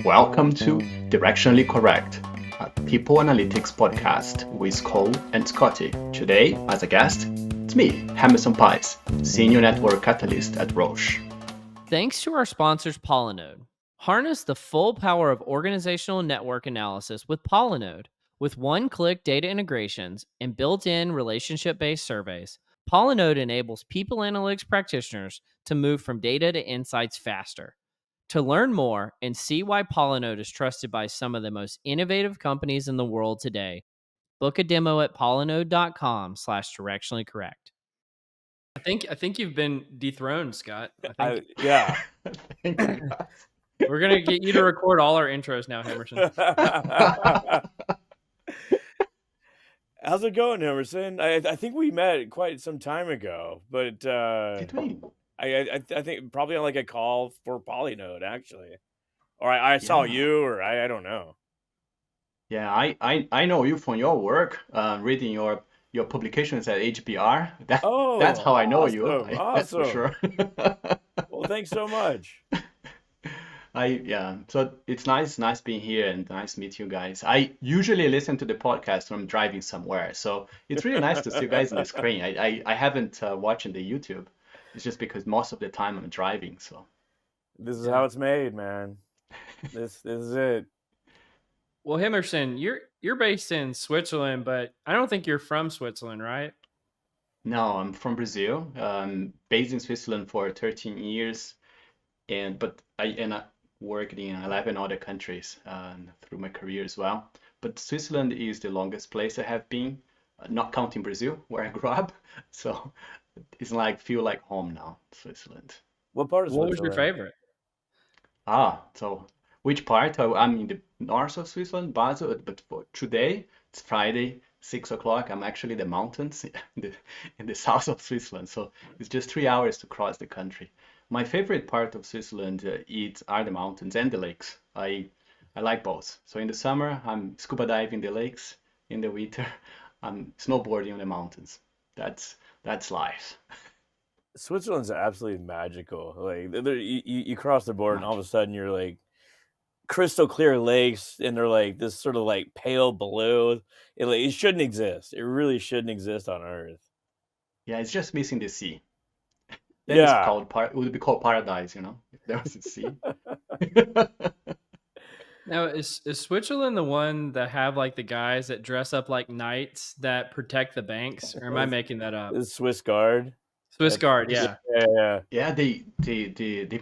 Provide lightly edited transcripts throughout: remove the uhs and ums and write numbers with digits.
Welcome to Directionally Correct, a people analytics podcast with Cole and Scotty. Today, as a guest, it's me, Hemerson Paes, Senior Network Catalyst at Roche. Thanks to our sponsors, Polynode. Harness the full power of organizational network analysis with Polynode. With one-click data integrations and built-in relationship-based surveys, Polynode enables people analytics practitioners to move from data to insights faster. To learn more and see why Polynode is trusted by some of the most innovative companies in the world today, book a demo at polynode.com/directionally correct. I think you've been dethroned, Scott. Yeah. Thank you. We're gonna get you to record all our intros now, Hemerson. How's it going, Hemerson? I think we met quite some time ago, but Did we? I think probably on like a call for Polynode actually, or I saw Yeah. you, or I don't know. Yeah, I know you from your work, reading your publications at HBR. That's how I know you. That's for Awesome. sure. Well, thanks so much. So it's nice being here and nice to meet you guys. I usually listen to the podcast when I'm driving somewhere, so it's really nice to see you guys on the screen. I haven't watched the YouTube. It's just because most of the time I'm driving, so. This is how it's made, man. This is it. Well, Hemerson, you're based in Switzerland, but I don't think you're from Switzerland, right? No, I'm from Brazil. Based in Switzerland for 13 years, but I worked in 11 other countries through my career as well. But Switzerland is the longest place I have been, not counting Brazil, where I grew up. So it's like feel like home now, Switzerland. What part of What was Switzerland? your favorite? So which part? I'm in the north of Switzerland, Basel, but for today, it's Friday, 6 o'clock. I'm actually in the mountains in the south of Switzerland. So it's just 3 hours to cross the country. My favorite part of Switzerland are the mountains and the lakes. I like both. So in the summer, I'm scuba diving the lakes. In the winter, I'm snowboarding on the mountains. That's life. Switzerland's absolutely magical. Like you cross the border, and all of a sudden you're like crystal clear lakes, and they're like this sort of like pale blue. It shouldn't exist. It really shouldn't exist on Earth. Yeah, it's just missing the sea. Then it's Yeah. it would be called paradise, if there was a sea. Now, is Switzerland the one that have like the guys that dress up like knights that protect the banks, or am I making that up? The Swiss Guard. Swiss Guard, yeah. Yeah. Yeah, they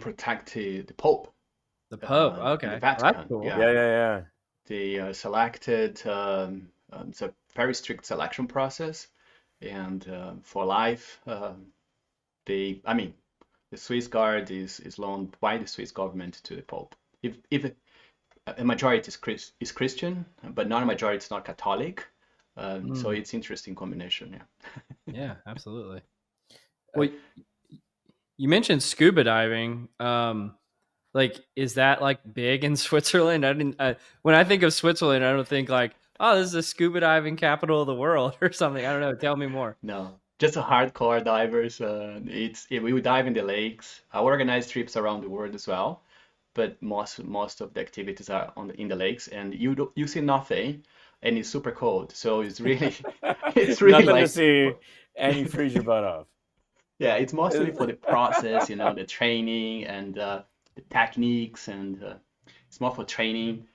protect the Pope The Pope. in Okay, the well, Vatican. that's cool. Yeah. They selected. It's a very strict selection process, and for life, the Swiss Guard is loaned by the Swiss government to the Pope. If a majority is Christian, but not a majority is not Catholic. So it's interesting combination. Yeah. Yeah, absolutely. Well, you mentioned scuba diving. Like, is that like big in Switzerland? When I think of Switzerland, I don't think like, oh, this is the scuba diving capital of the world or something. I don't know. Tell me more. No, just a hardcore divers. We would dive in the lakes. I organize trips around the world as well, but most of the activities are in the lakes, and you see nothing, and it's super cold. So it's really Nothing like to see, and you freeze your butt off. yeah, it's mostly for the process, the training and the techniques, and it's more for training.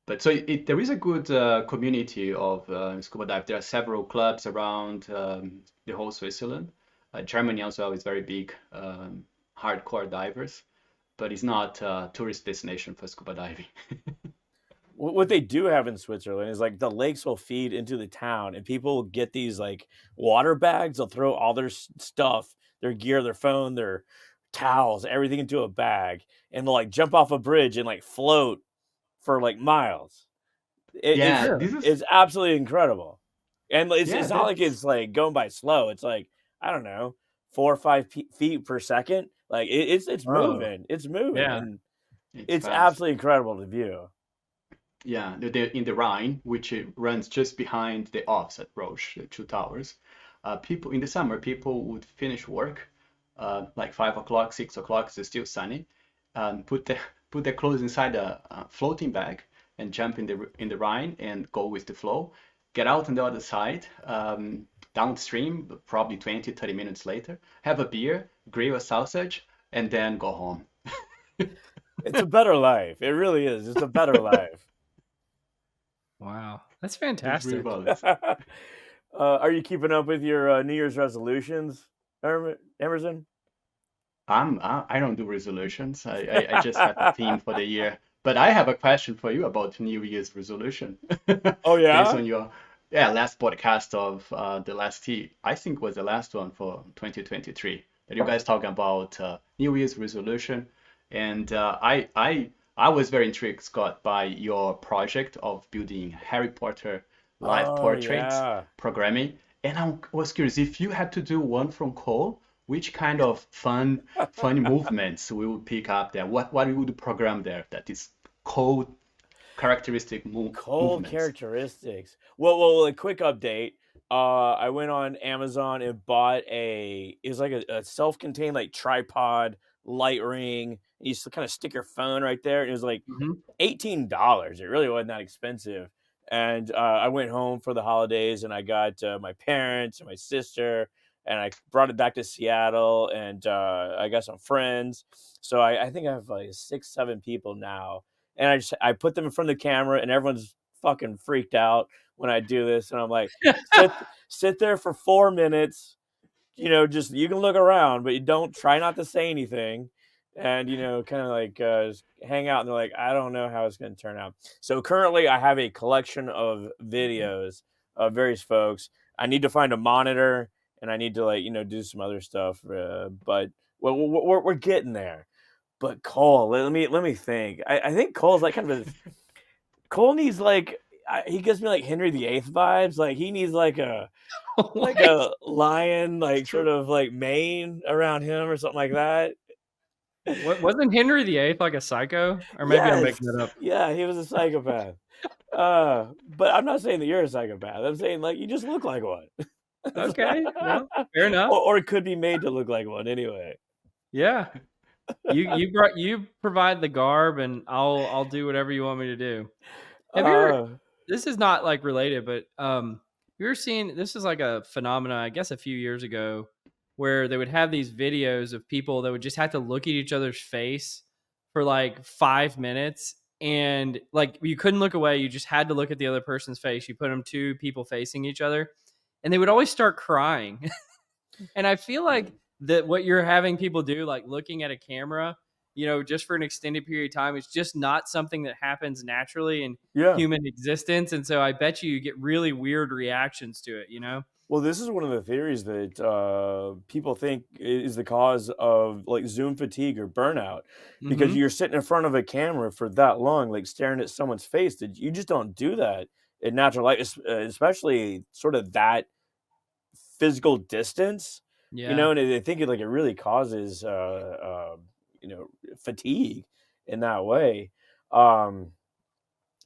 But so there is a good community of scuba dive. There are several clubs around the whole Switzerland. Germany also is very big hardcore divers, but it's not a tourist destination for scuba diving. What they do have in Switzerland is like the lakes will feed into the town, and people will get these like water bags. They'll throw all their stuff, their gear, their phone, their towels, everything into a bag, and they'll like jump off a bridge and like float for like miles. Yeah, this is It's absolutely incredible, and it's not like that's it's like going by slow. It's like, I don't know, 4 or 5 feet per second. Like it's Oh, moving. It's moving, yeah. and it's it's fast. absolutely incredible to view. Yeah, they're in the Rhine, which runs just behind the office at Roche, the two towers. People in the summer, people would finish work like 5 o'clock, 6 o'clock. It's still sunny. Put put their clothes inside a floating bag and jump in the Rhine and go with the flow. Get out on the other side, downstream, probably 20, 30 minutes later, have a beer, grill a sausage, and then go home. It's a better life. It really is. It's a better life. Wow, that's It's really fantastic. valid. Are you keeping up with your New Year's resolutions, Emerson? I don't do resolutions. I just have a theme for the year. But I have a question for you about New Year's resolution. Oh Based yeah. on your last podcast of the last year, I think was the last one for 2023 that you guys talking about New Year's resolution. And I was very intrigued, Scott, by your project of building Harry Potter live Oh portraits yeah. programming. And I was curious if you had to do one from Cole, which kind of funny movements we would pick up there? What we would program there that is code characteristic Cold movements? characteristics. Well, a quick update. I went on Amazon and bought it was like a self-contained like tripod light ring. You just kind of stick your phone right there. And it was like Hmm. $18. It really wasn't that expensive. And I went home for the holidays and I got my parents and my sister and I brought it back to Seattle and I got some friends. So I think I have like 6, 7 people now and I put them in front of the camera, and everyone's fucking freaked out when I do this, and I'm like, sit there for 4 minutes, just you can look around, but you don't try not to say anything, and kind of like just hang out. And they're like, I don't know how it's going to turn out. So currently, I have a collection of videos of various folks. I need to find a monitor, and I need to do some other stuff, but we're getting there. But Cole, let me think. I think Cole's like kind of Cole needs like he gives me like Henry VIII vibes. Like he needs like What? a lion, It's like sort true. of like mane around him or something like that. What wasn't Henry VIII like a psycho? Or maybe I'm Yes, making it up. yeah, he was a psychopath. But I'm not saying that you're a psychopath. I'm saying like you just look like one, Okay, well, fair enough. or it could be made to look like one anyway. Yeah, you provide the garb, and I'll do whatever you want me to do. Have you ever? Uh, This is not like related, but you ever seen? This is like a phenomenon, I guess, a few years ago, where they would have these videos of people that would just have to look at each other's face for like 5 minutes, and like you couldn't look away. You just had to look at the other person's face. You put them two people facing each other, and they would always start crying. And I feel like that what you're having people do, like looking at a camera, just for an extended period of time, is just not something that happens naturally in yeah. human existence. And so I bet you get really weird reactions to it. Well, this is one of the theories that people think is the cause of like Zoom fatigue or burnout, because Hmm. you're sitting in front of a camera for that long, like staring at someone's face. That you just don't do that in natural life, especially sort of that physical distance. Yeah. And I think it really causes fatigue in that way. Um,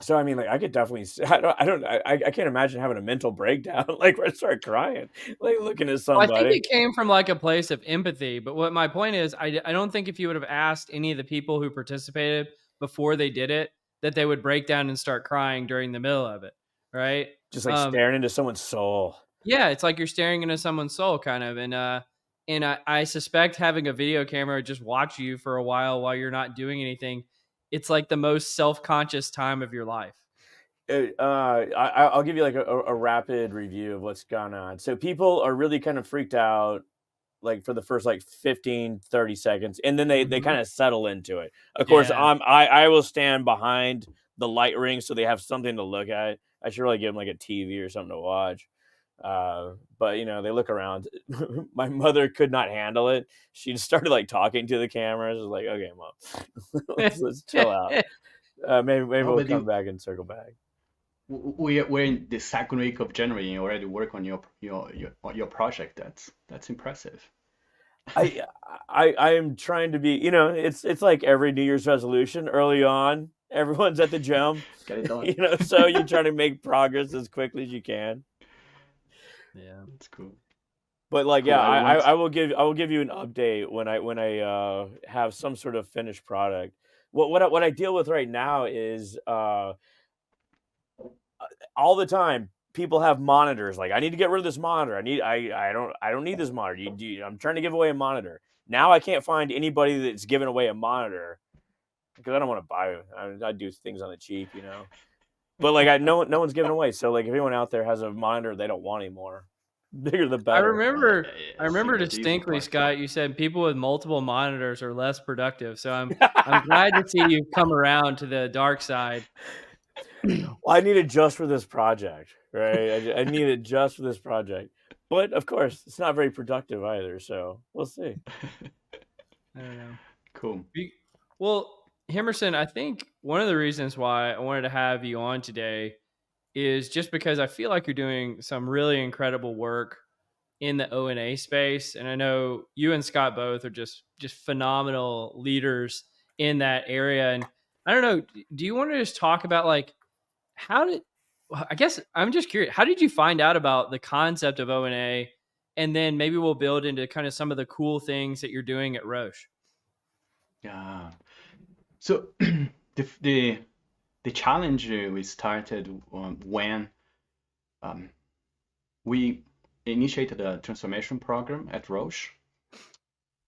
so I mean, like I could definitely. I can't imagine having a mental breakdown like where I start crying, like looking at Well, I think somebody. it came from like a place of empathy. But what my point is, I don't think if you would have asked any of the people who participated before they did it, that they would break down and start crying during the middle of it. Right. Just like staring into someone's soul. Yeah, it's like you're staring into someone's soul, kind of, and I suspect having a video camera just watch you for a while you're not doing anything. It's like the most self conscious time of your life. I'll give you like a rapid review of what's gone on. So people are really kind of freaked out like for the first like 15, 30 seconds, and then they Hmm. kind of settle into it. Of course, Yeah. I will stand behind the light ring so they have something to look at. I should really give them like a TV or something to watch. But they look around. My mother could not handle it. She just started like talking to the cameras. Was like, okay, mom, let's chill out. Maybe Oh, we'll but come back and circle back. we're in the second week of January and you already work on your project. That's impressive. I I am trying to be, it's like every New Year's resolution early on. Everyone's at the gym, Get it done. so you try to make progress as quickly as you can. Yeah. That's cool. But like, Cool. yeah, I I want. I will give you an update when I have some sort of finished product. what I deal with right now is all the time people have monitors. Like, I need to get rid of this monitor. I don't need this monitor. I'm trying to give away a monitor. Now I can't find anybody that's giving away a monitor because I don't want to buy it. I do things on the cheap, But like, no one's giving away. So like, if anyone out there has a monitor they don't want anymore, bigger the I better. remember I think that's the easy distinctly, part. Scott, you said people with multiple monitors are less productive. So I'm glad to see you've come around to the dark side. Well, I need it just for this project, right? I need it just for this project. But of course, it's not very productive either. So we'll see. I don't know. Cool. Well, Hemerson, I think one of the reasons why I wanted to have you on today is just because I feel like you're doing some really incredible work in the ONA space, and I know you and Scott both are just phenomenal leaders in that area. And I don't know, do you want to just talk about like how did I guess I'm just curious, how did you find out about the concept of ONA? And then maybe we'll build into kind of some of the cool things that you're doing at Roche. Yeah. So the challenge we started when um, we initiated a transformation program at Roche,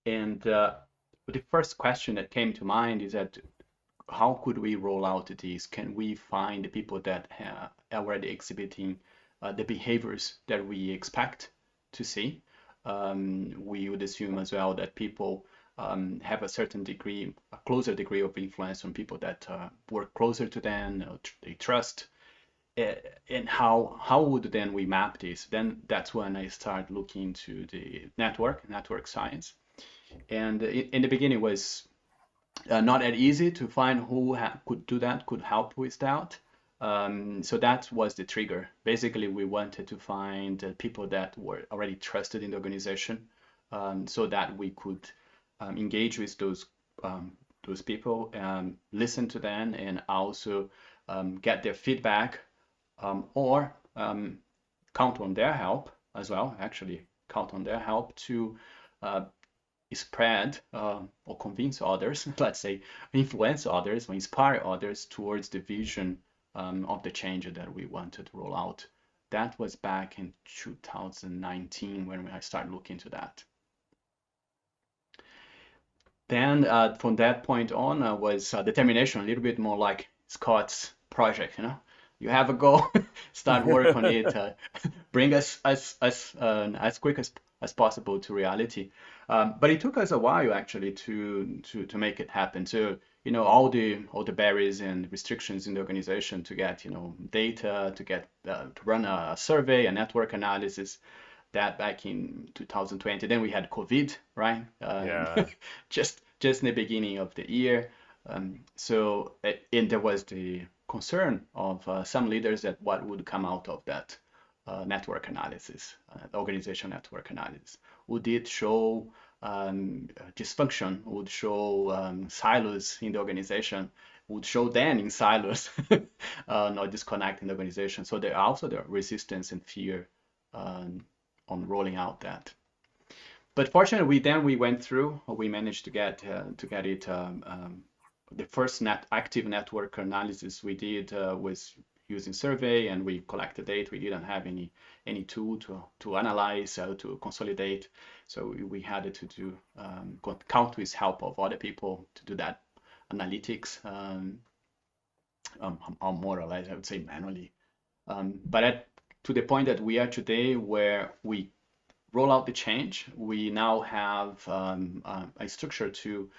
and the first question that came to mind is that how could we roll out these? Can we find the people that are already exhibiting the behaviors that we expect to see? We would assume as well that people have a certain degree, a closer degree of influence on people that work closer to them, they trust. And how would then we map this? Then that's when I start looking into the network science. And in the beginning was not that easy to find who could do that, could help with that. So that was the trigger. Basically, we wanted to find people that were already trusted in the organization, so that we could engage with those people, listen to them, and also get their feedback, or count on their help as well. Actually, count on their help to uh, spread or convince others, let's say, influence others or inspire others towards the vision of the change that we wanted to roll out. That was back in 2019 when I started looking into that. Then from that point on was determination, a little bit more like Scott's project, You have a goal, start work on it, bring us as quick as possible to reality. But it took us a while actually to make it happen. So all the barriers and restrictions in the organization to get data, to get to run a survey, a network analysis. That back in 2020. Then we had COVID, right? Yeah. just in the beginning of the year. And there was the concern of some leaders that what would come out of that network analysis, organization network analysis. Would it show dysfunction? Would show silos in the organization? Would show them in silos, not disconnecting the organization. So there are also the resistance and fear on rolling out that. But fortunately, we went through. We managed to get it. The first active network analysis we did was using survey, and we collected data. We didn't have any tool to analyze, to consolidate. So we had to do count with help of other people to do that analytics, or more or less, I would say manually. But to the point that we are today, where we roll out the change, we now have a structure to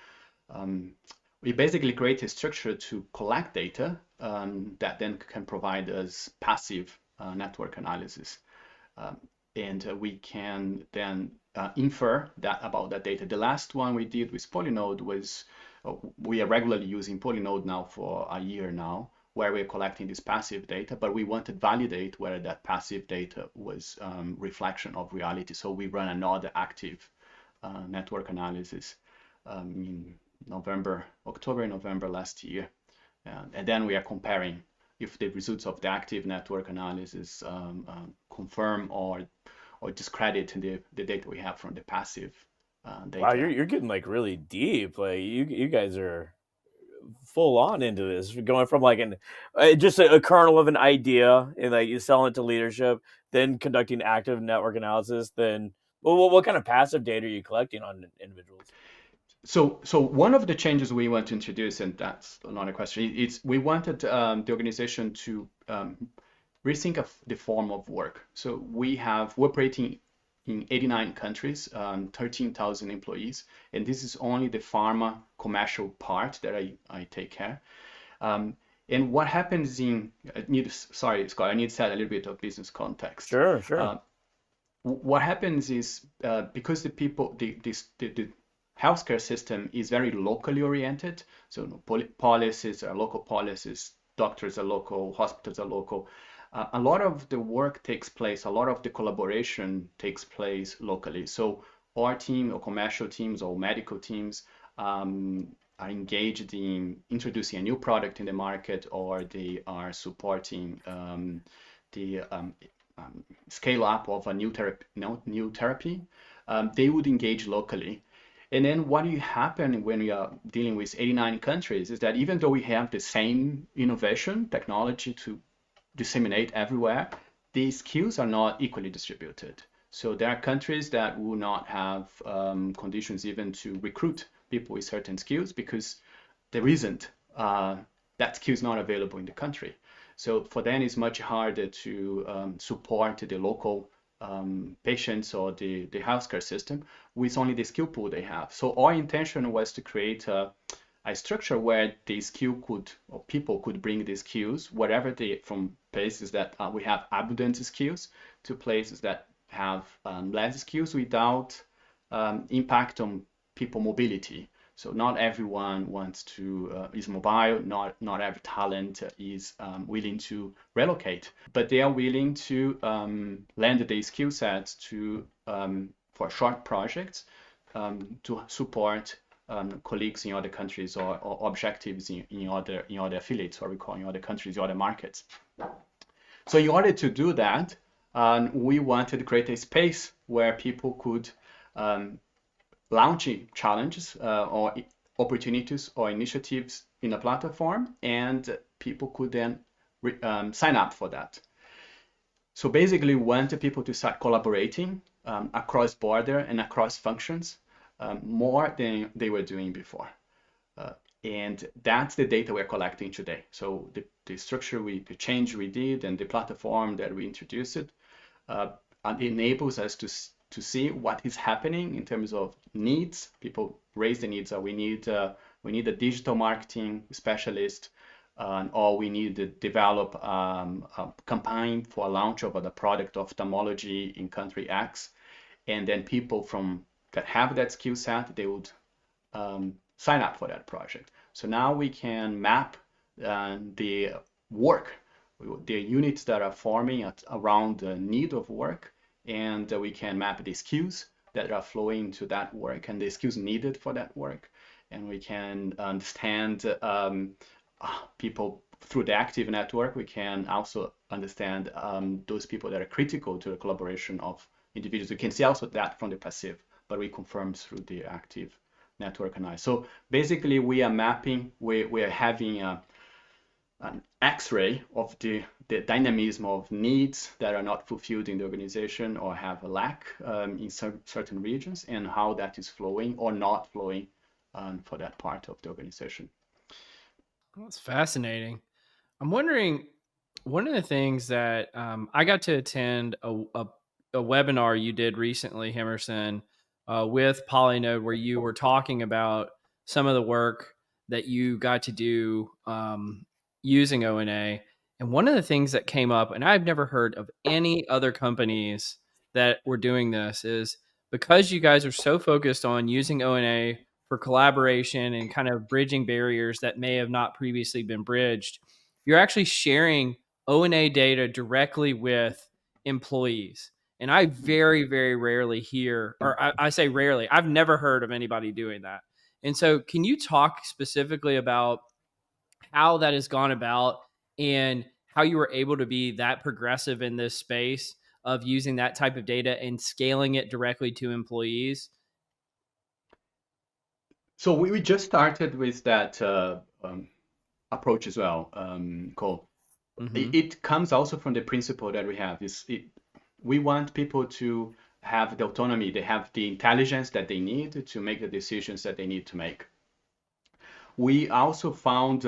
we basically create a structure to collect data that then can provide us passive network analysis. And we can then infer that about that data. The last one we did with Polynode was, we are regularly using Polynode now for a year now, where we're collecting this passive data, but we want to validate whether that passive data was reflection of reality. So we run another active network analysis in October, November last year. And then we are comparing if the results of the active network analysis confirm or discredit the data we have from the passive data. Wow, you're getting like really deep. Like you guys are full on into this, going from like just a kernel of an idea and like you selling it to leadership, then conducting active network analysis, then what kind of passive data are you collecting on individuals? So one of the changes we want to introduce, and that's another question, is we wanted the organization to rethink of the form of work. So we're operating in 89 countries, 13,000 employees, and this is only the pharma commercial part that I take care. And what happens sorry, Scott, I need to set a little bit of business context. Sure. What happens is because the healthcare system is very locally oriented, so policies are local policies, doctors are local, hospitals are local. A lot of the work takes place, a lot of the collaboration takes place locally. So our team or commercial teams or medical teams are engaged in introducing a new product in the market, or they are supporting the scale up of a new therapy. They would engage locally. And then what will happen when we are dealing with 89 countries is that even though we have the same innovation technology to disseminate everywhere, the skills are not equally distributed. So there are countries that will not have conditions even to recruit people with certain skills because there isn't that skill is not available in the country. So for them, it's much harder to support the local patients or the healthcare system with only the skill pool they have. So our intention was to create a structure where the skill could, or people could bring the skills wherever from places that we have abundant skills to places that have less skills without impact on people mobility. So not everyone is mobile, not every talent is willing to relocate, but they are willing to lend their skill sets for short projects to support colleagues in other countries or objectives in other affiliates, or we call in other countries, other markets. So in order to do that, we wanted to create a space where people could launching challenges or opportunities or initiatives in a platform, and people could then sign up for that. So basically, we want people to start collaborating across border and across functions more than they were doing before. And that's the data we're collecting today. So the structure, the change we did, and the platform that we introduced enables us to see what is happening in terms of needs. People raise the needs. We need a digital marketing specialist, or we need to develop a campaign for a launch of the product of ophthalmology in country X. And then people that have that skill set, they would sign up for that project. So now we can map the work, the units that are forming around the need of work, and we can map the skills that are flowing to that work and the skills needed for that work. And we can understand people through the active network. We can also understand those people that are critical to the collaboration of individuals. We can see also that from the passive, but we confirm through the active network analysis. So basically, we are mapping, we are having an X-ray of the dynamism of needs that are not fulfilled in the organization or have a lack in certain regions, and how that is flowing or not flowing for that part of the organization. That's fascinating. I'm wondering, one of the things that I got to attend a webinar you did recently, Hemerson, with Polynode, where you were talking about some of the work that you got to do using ONA. And one of the things that came up, and I've never heard of any other companies that were doing this, is because you guys are so focused on using ONA for collaboration and kind of bridging barriers that may have not previously been bridged, you're actually sharing ONA data directly with employees. And I very, very rarely hear, or I say rarely, I've never heard of anybody doing that. And so, can you talk specifically about how that has gone about and how you were able to be that progressive in this space of using that type of data and scaling it directly to employees? So we just started with that approach as well, Cole. Mm-hmm. It comes also from the principle that we have we want people to have the autonomy, they have the intelligence that they need to make the decisions that they need to make. We also found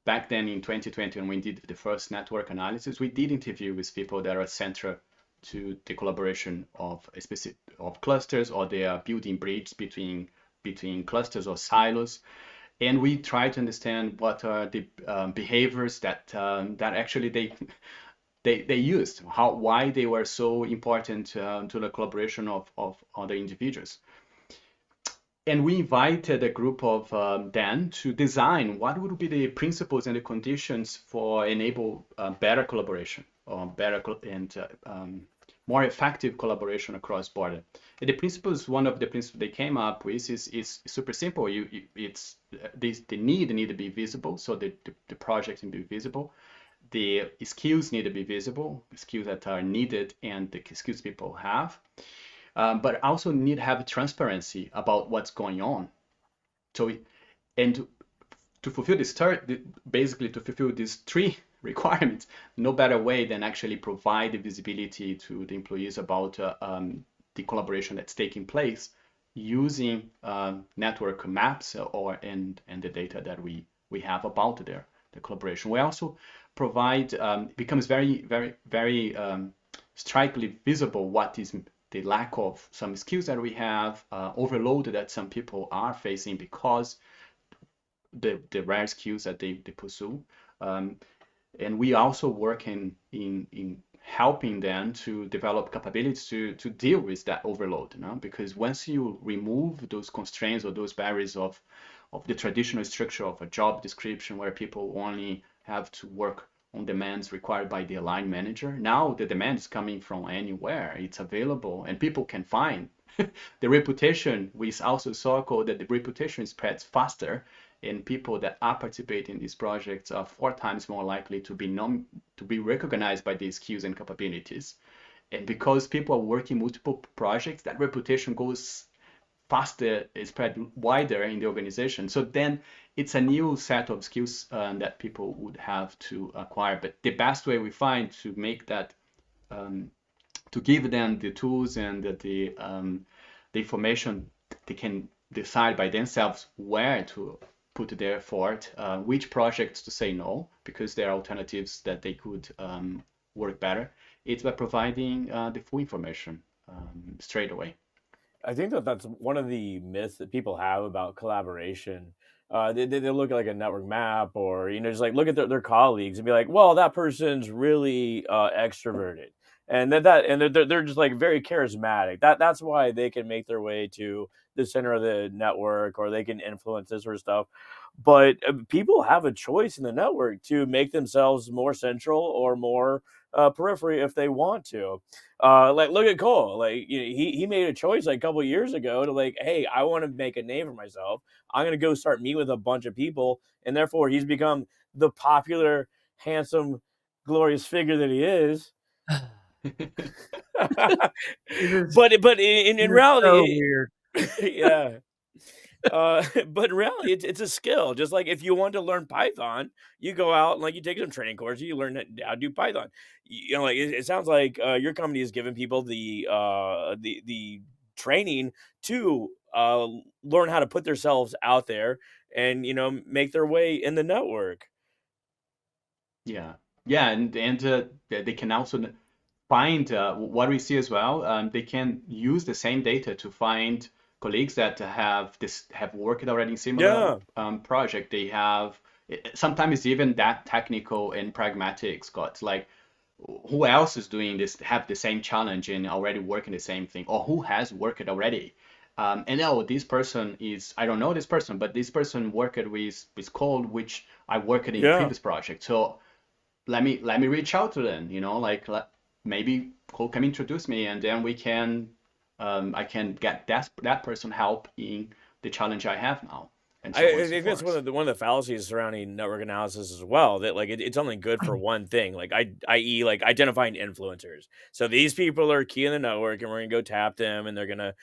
back then in 2020 when we did the first network analysis, we did interview with people that are central to the collaboration of a specific of clusters, or they are building bridges between clusters or silos. And we try to understand what are the behaviors that actually they used, why they were so important to the collaboration of other individuals. And we invited a group of them to design what would be the principles and the conditions for enable better collaboration, or better and more effective collaboration across border. And the principles, one of the principles they came up with is super simple. It's the need to be visible, so the project can be visible. The skills need to be visible, skills that are needed and the skills people have. But also need to have transparency about what's going on. So, and to fulfill this basically to fulfill these three requirements, no better way than actually provide the visibility to the employees about the collaboration that's taking place using network maps and the data that we have about the collaboration. We also provide becomes very strikingly visible what is the lack of some skills that we have, overload that some people are facing because the rare skills that they pursue. And we also work in helping them to develop capabilities to deal with that overload, because once you remove those constraints or those barriers of the traditional structure of a job description where people only have to work on demands required by the line manager, now the demand is coming from anywhere. It's available and people can find. The reputation, we also saw that the reputation spreads faster, and people that are participating in these projects are 4 times more likely to be recognized by these skills and capabilities. And because people are working multiple projects, that reputation goes faster, spread wider in the organization. So then it's a new set of skills that people would have to acquire. But the best way we find to make that, to give them the tools and the information, they can decide by themselves where to put their effort, which projects to say no, because there are alternatives that they could work better. It's by providing the full information straight away. I think that's one of the myths that people have about collaboration. They look at like a network map, or just like look at their colleagues and be like, well, that person's really extroverted, and they're just like very charismatic. That's why they can make their way to the center of the network, or they can influence this sort of stuff. But people have a choice in the network to make themselves more central or more periphery if they want to. Like look at Cole. Like he made a choice like a couple of years ago to like, hey, I want to make a name for myself. I'm gonna go start meeting with a bunch of people, and therefore he's become the popular, handsome, glorious figure that he is. but in So reality, weird. yeah. But in reality, it's a skill. Just like if you want to learn Python, you go out and like you take some training courses, you learn how to do Python. Like it sounds like your company has given people the training to learn how to put themselves out there and make their way in the network. Yeah, yeah, and they can also find what we see as well. They can use the same data to find colleagues that have worked already in similar Yeah, project. They have sometimes even that technical and pragmatic, Scott. Like who else is doing this, have the same challenge and already working the same thing, or who has worked already. And oh, this person is, I don't know this person, but this person worked with code, which I worked in yeah. previous project. So let me reach out to them, like maybe Cole can introduce me, and then we can I can get that person help in the challenge I have now, and so on I and so think that's forth. one of the fallacies surrounding network analysis as well. That like it's only good for one thing, like i.e. like identifying influencers. So these people are key in the network, and we're gonna go tap them, and they're gonna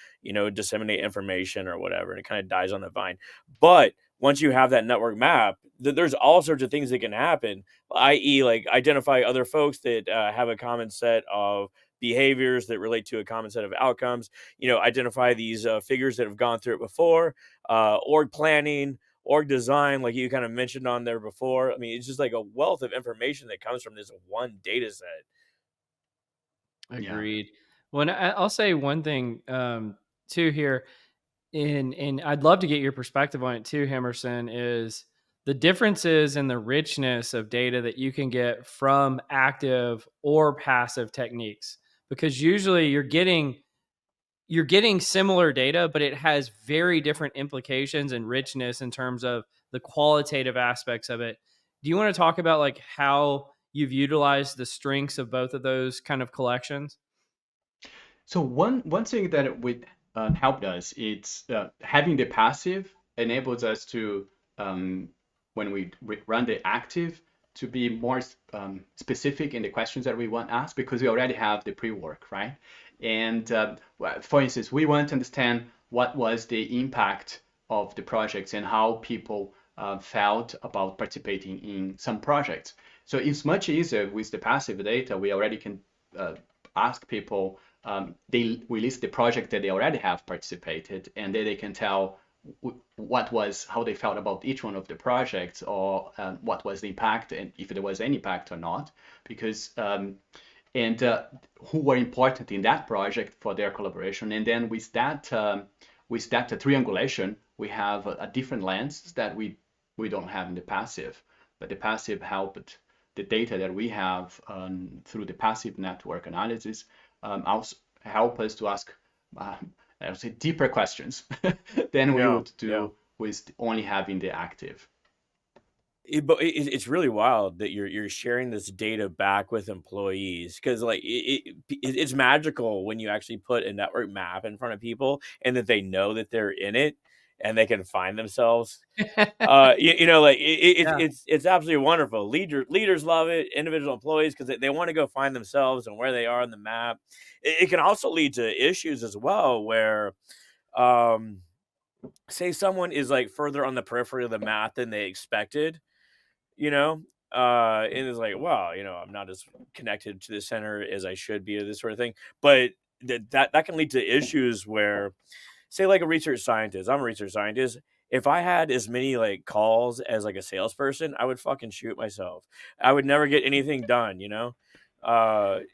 disseminate information or whatever, and it kind of dies on the vine. But once you have that network map, there's all sorts of things that can happen, i.e., like identify other folks that have a common set of behaviors that relate to a common set of outcomes. Identify these figures that have gone through it before, org planning, org design, like you kind of mentioned on there before. I mean, it's just like a wealth of information that comes from this one data set. Yeah. Agreed. Well, I'll say one thing too here, and I'd love to get your perspective on it too, Hemerson, is the differences in the richness of data that you can get from active or passive techniques. Because usually you're getting similar data, but it has very different implications and richness in terms of the qualitative aspects of it. Do you want to talk about like how you've utilized the strengths of both of those kind of collections? So one thing that it would help us, it's having the passive enables us to when we run the active to be more specific in the questions that we want asked because we already have the pre-work, right? And for instance, we want to understand what was the impact of the projects and how people felt about participating in some projects. So it's much easier with the passive data. We already can ask people they release the project that they already have participated, and then they can tell how they felt about each one of the projects, or what was the impact, and if there was any impact or not, because and who were important in that project for their collaboration. And then with that triangulation, we have a different lens that we don't have in the passive, but the passive helped the data that we have through the passive network analysis also help us to ask, I would say, deeper questions than we Yeah, would yeah. do with only having the active. But it's really wild that you're sharing this data back with employees, because like it's magical when you actually put a network map in front of people and that they know that they're in it and they can find themselves. Like Yeah. it's absolutely wonderful. Leaders love it. Individual employees, because they want to go find themselves and where they are on the map. It can also lead to issues as well, where um, say someone is like further on the periphery of the map than they expected, you know, and it's like, wow, I'm not as connected to the center as I should be, or this sort of thing. But that can lead to issues where, say, like a research scientist, I'm a research scientist. If I had as many like calls as like a salesperson, I would fucking shoot myself. I would never get anything done.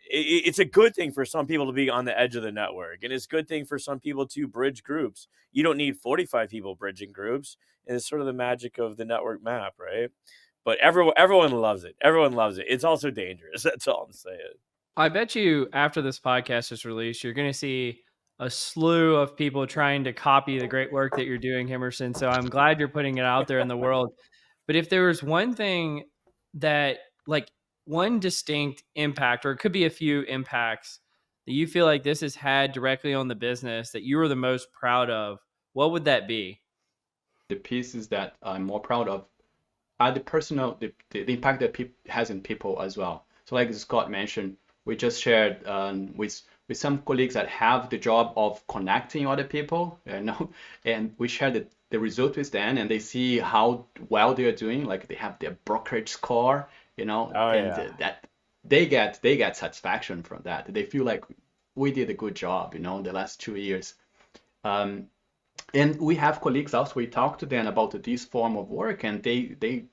It's a good thing for some people to be on the edge of the network, and it's a good thing for some people to bridge groups. You don't need 45 people bridging groups, and it's sort of the magic of the network map, right? But everyone loves it. Everyone loves it. It's also dangerous. That's all I'm saying. I bet you after this podcast is released, you're going to see a slew of people trying to copy the great work that you're doing, Hemerson. So I'm glad you're putting it out there in the world. But if there was one thing that, like, one distinct impact, or it could be a few impacts that you feel like this has had directly on the business that you are the most proud of, what would that be? The pieces that I'm more proud of are the impact that has in people as well. So like Scott mentioned, we just shared with some colleagues that have the job of connecting other people, and we shared the result with them, and they see how well they are doing, like they have their brokerage score, Oh and yeah. that they get satisfaction from that. They feel like we did a good job, the last 2 years. Um, and we have colleagues also, we talk to them about this form of work, and they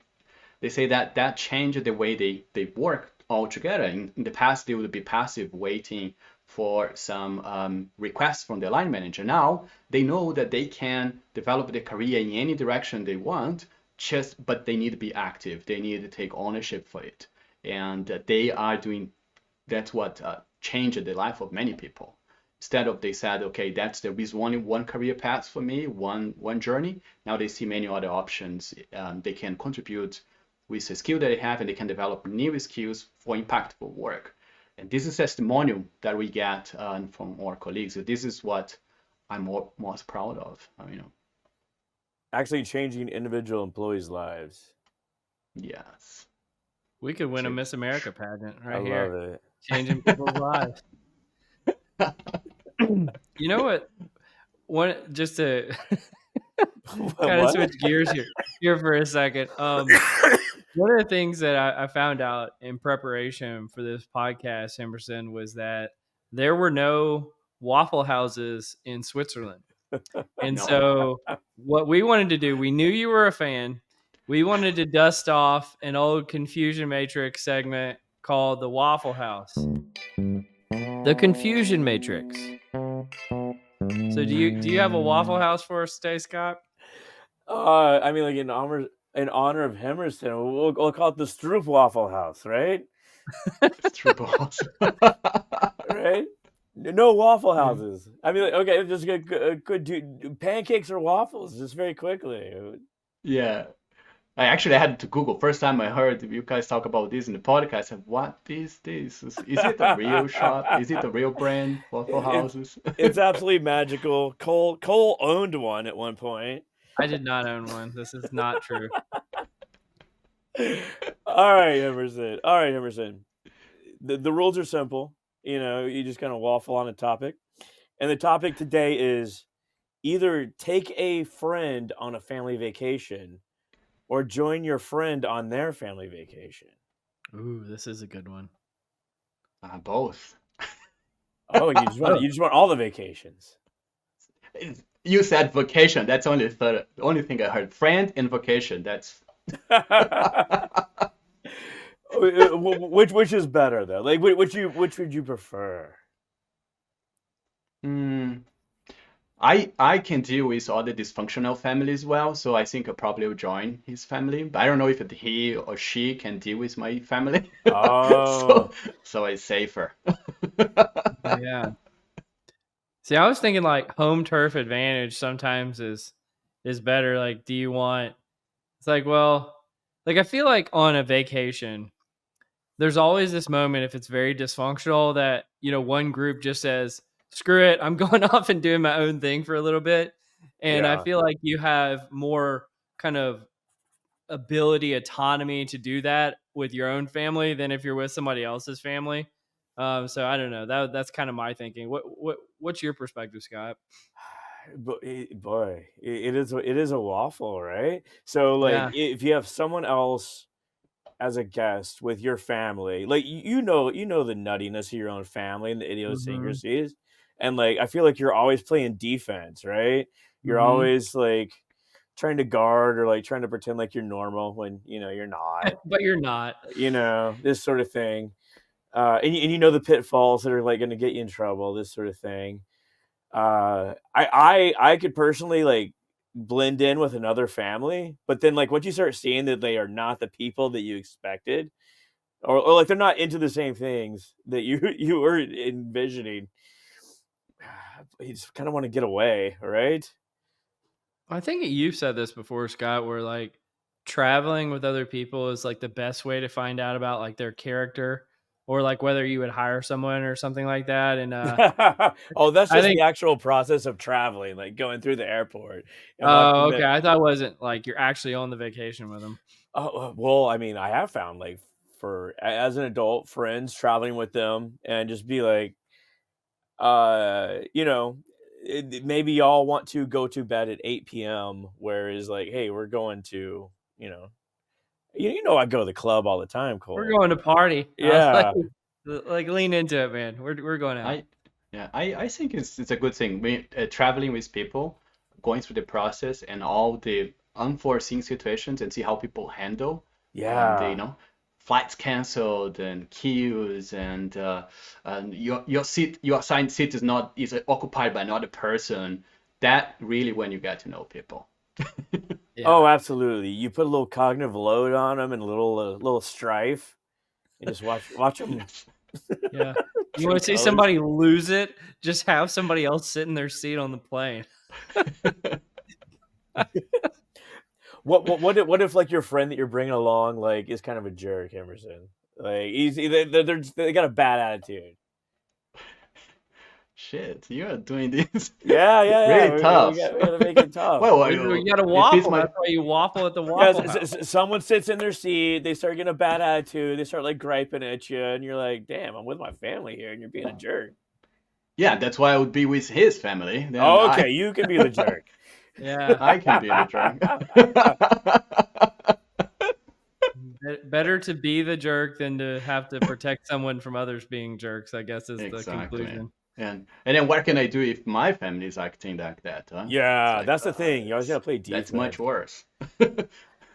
say that changed the way they work altogether. In the past, they would be passive, waiting for some requests from the line manager. Now they know that they can develop their career in any direction they want, but they need to be active. They need to take ownership for it, and they are doing. That's what changed the life of many people. Instead of they said, okay, there is only one career path for me, one journey. Now they see many other options. They can contribute with the skill that they have, and they can develop new skills for impactful work. And this is testimonial that we get from our colleagues. So this is what I'm most proud of. Actually changing individual employees' lives. Yes. We could win a So, Miss America pageant I right love here, it. changing people's lives. You know what? One just to Kind of switch gears here for a second. One of the things that I found out in preparation for this podcast, Hemerson, was that there were no Waffle Houses in Switzerland. And No. so what we wanted to do, we knew you were a fan. We wanted to dust off an old Confusion Matrix segment called the Waffle House. The Confusion Matrix. So do you have a Waffle House for us today, Scott? I mean, like in honor of Hemerson, we'll call it the Stroop Waffle House, right? It's true, boss. Right? No Waffle Houses. I mean, like, okay, just good do pancakes or waffles, just very quickly. Yeah. I actually had to Google. First time I heard you guys talk about this in the podcast, I said, what is this? Is it a real shop? Is it a real brand, Waffle Houses? It's absolutely magical. Cole owned one at one point. I did not own one. This is not true. All right, Hemerson. The rules are simple. You know, you just kind of waffle on a topic. And the topic today is either take a friend on a family vacation or join your friend on their family vacation. Ooh, this is a good one. Both. Oh, you just want all the vacations. You said vacation. That's the only thing I heard. Friend and vacation. That's Which is better though? Like which would you prefer? I can deal with other dysfunctional families well, so I think I probably will join his family. But I don't know if he or she can deal with my family. Oh. So it's safer. Yeah. See, I was thinking like home turf advantage sometimes is better. Like, do you want? It's like, well, like I feel like on a vacation, there's always this moment if it's very dysfunctional that, you know, one group just says, screw it, I'm going off and doing my own thing for a little bit. And I Yeah. feel like you have more kind of autonomy to do that with your own family than if you're with somebody else's family. So I don't know. That's kind of my thinking. What's your perspective, Scott? Boy, it is a waffle, right? So like Yeah. if you have someone else as a guest with your family, like you know the nuttiness of your own family and the idiosyncrasies, and like I feel like you're always playing defense, right? You're always like trying to guard or like trying to pretend like you're normal when you know you're not. But you're not. You know, this sort of thing. And you know the pitfalls that are like going to get you in trouble, this sort of thing. I could personally like blend in with another family, but then like once you start seeing that they are not the people that you expected, or like they're not into the same things that you were envisioning, you just kind of want to get away, right? I think you've said this before, Scott, where like traveling with other people is like the best way to find out about like their character or like whether you would hire someone or something like that. And Oh, that's I just think, the actual process of traveling, like going through the airport. And oh, watching okay. I thought it wasn't like you're actually on the vacation with them. Oh, well, I mean, I have found like as an adult, friends traveling with them and just be like, you know, maybe y'all want to go to bed at 8 p.m. Whereas like, hey, we're going to, you know, I go to the club all the time, Cole. We're going to party. Yeah. Like lean into it, man. We're going out. I think it's a good thing. Traveling with people, going through the process and all the unforeseen situations and see how people handle. Yeah. And, flights canceled and queues and your seat, your assigned seat is occupied by another person. That really when you get to know people. Yeah. Oh, absolutely. You put a little cognitive load on them and a little strife. You just watch them. Yeah. You want to see somebody lose it? Just have somebody else sit in their seat on the plane. What if like your friend that you're bringing along like is kind of a jerk, Hemerson? Like they got a bad attitude. Shit, you're doing this. Yeah. Really tough. We gotta make it tough. Well, you got to waffle. That's why you waffle at the Waffle House. Someone sits in their seat, they start getting a bad attitude, they start like griping at you, and you're like, "Damn, I'm with my family here, and you're being a jerk." Yeah, that's why I would be with his family. Then okay, you can be the jerk. Yeah. I can be the drunk. Better to be the jerk than to have to protect someone from others being jerks, I guess is the Exactly. conclusion. And then what can I do if my family is acting like that, huh? It's Yeah, like that's the thing. You always gotta play that's much defense. worse.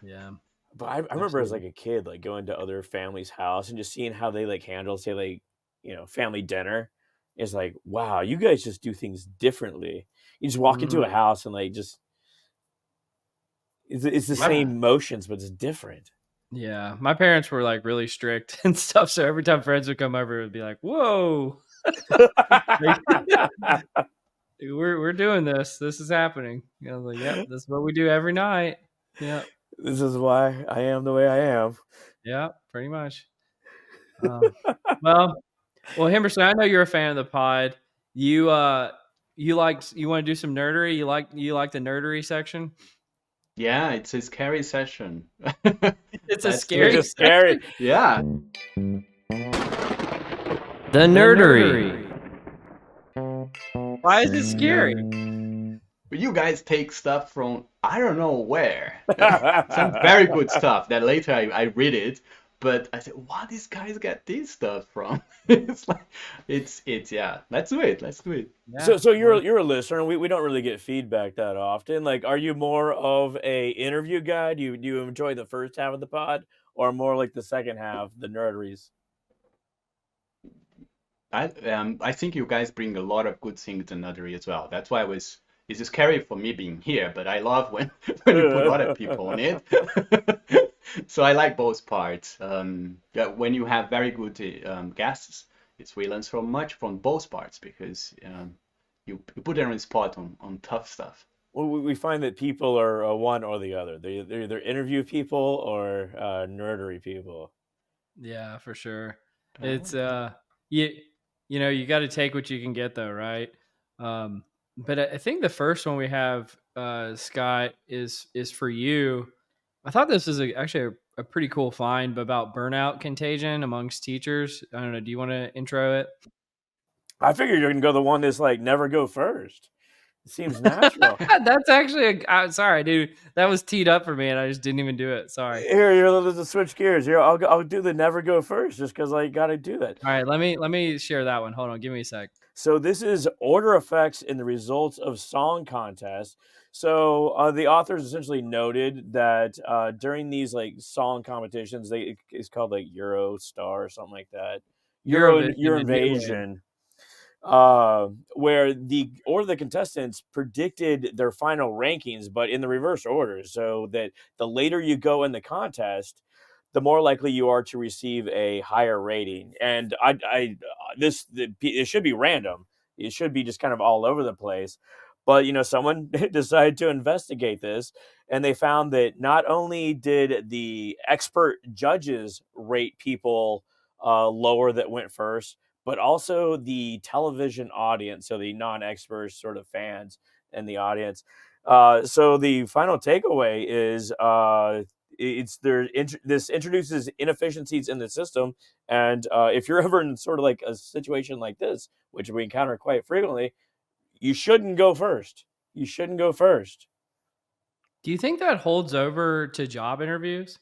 Yeah. But I remember as like a kid, like going to other families' house and just seeing how they like handle, say, like, family dinner. It's like, wow, you guys just do things differently. You just walk into a Mhm. house and like just it's the Yeah. same motions, but it's different. Yeah. My parents were like really strict and stuff. So every time friends would come over, it would be like, whoa, like, we're doing this. This is happening. You know, like, yep, this is what we do every night. Yep. This is why I am the way I am. Yeah, pretty much. Um, well, well, Hemerson, I know you're a fan of the pod. You you want to do some nerdery? You like the nerdery section? Yeah, it's a scary session. It's a Let's do Which scary it. is scary. section. Yeah. The nerdery. Why is it scary? But you guys take stuff from I don't know where. Some very good stuff that later I read it, but I said, "What these guys get this stuff from?" It's like it's yeah. Let's do it. Let's do it. Yeah. So you're a listener, and we don't really get feedback that often. Like, are you more of a interview guy? Do you enjoy the first half of the pod, or more like the second half, the nerderies? I think you guys bring a lot of good things to Nuttery as well. That's why it's scary for me being here, but I love when when you put other people on it. So I like both parts. Yeah, when you have very good guests, it's we learn so much from both parts because you put them on the spot on tough stuff. Well, we find that people are one or the other. They're either interview people or nerdery people. Yeah, for sure. Oh, It's you you know, you got to take what you can get though, right? Um but I think the first one we have Scott is for you. I thought this is actually a pretty cool find about burnout contagion amongst teachers. I don't know, do you want to intro it? I figured you're gonna go the one that's like never go first. It seems natural. That's actually sorry, dude. That was teed up for me and I just didn't even do it. Sorry. Here, let's switch gears. Here, I'll do the never go first, just because I got to do that. All right, let me share that one. Hold on, give me a sec. So this is order effects in the results of song contests. So the authors essentially noted that during these like song competitions, it's called like Eurostar or something like that. Eurovision in Italy. Eurovision, where the contestants predicted their final rankings, but in the reverse order, so that the later you go in the contest, the more likely you are to receive a higher rating. And it should be random. It should be just kind of all over the place. But someone decided to investigate this, and they found that not only did the expert judges rate people lower that went first, but also the television audience, so the non-experts, sort of fans in the audience. So the final takeaway is this introduces inefficiencies in the system, and if you're ever in sort of like a situation like this, which we encounter quite frequently, you shouldn't go first. You shouldn't go first. Do you think that holds over to job interviews?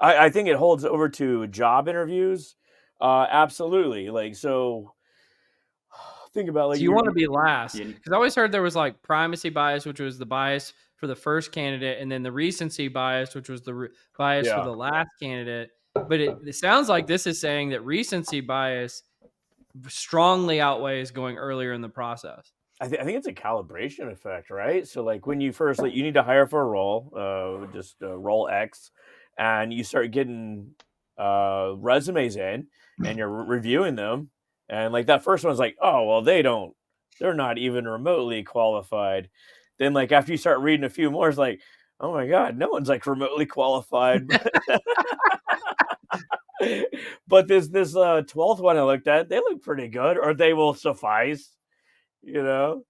I think it holds over to job interviews. Absolutely. Like, so think about like So you want to be last? you, Because I always heard there was like primacy bias, which was the bias for the first candidate, and then the recency bias, which was the bias for yeah. the last candidate. But it sounds like this is saying that recency bias strongly outweighs going earlier in the process. I think it's a calibration effect, right? So like when you first you need to hire for a role, just role X, and you start getting resumes in, and you're reviewing them, and like that first one's like, oh well, they're not even remotely qualified. Then like after you start reading a few more, it's like, oh my god, no one's like remotely qualified. But this 12th one I looked at, they look pretty good, or they will suffice. You know.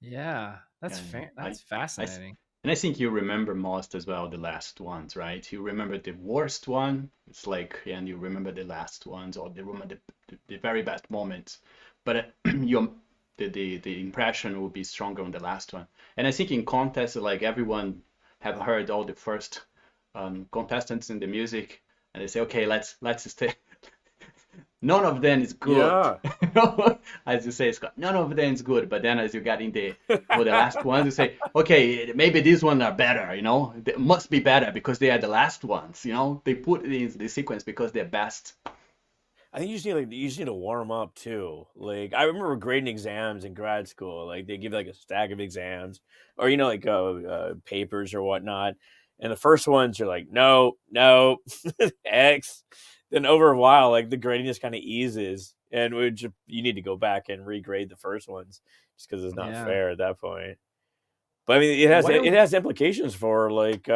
Yeah, yeah, that's I s- fascinating. and I think you remember most as well the last ones, right? You remember the worst one. It's like, and you remember the last ones, or the remember the very best moments. But your the impression will be stronger on the last one. And I think in contests, like everyone have heard all the first contestants in the music, and they say, okay, let's stay. None of them is good. Yeah. As you say, Scott, none of them is good. But then as you get in the for the last ones, you say, okay, maybe these ones are better, you know? They must be better because they are the last ones, you know? They put it in the sequence because they're best. I think you just need to warm up too. Like I remember grading exams in grad school. Like they give like a stack of exams, or like papers or whatnot. And the first ones you're like, no, no, X. Then over a while, like the grading just kind of eases, and you need to go back and regrade the first ones just because it's not Yeah. fair at that point. But I mean, What it has implications for like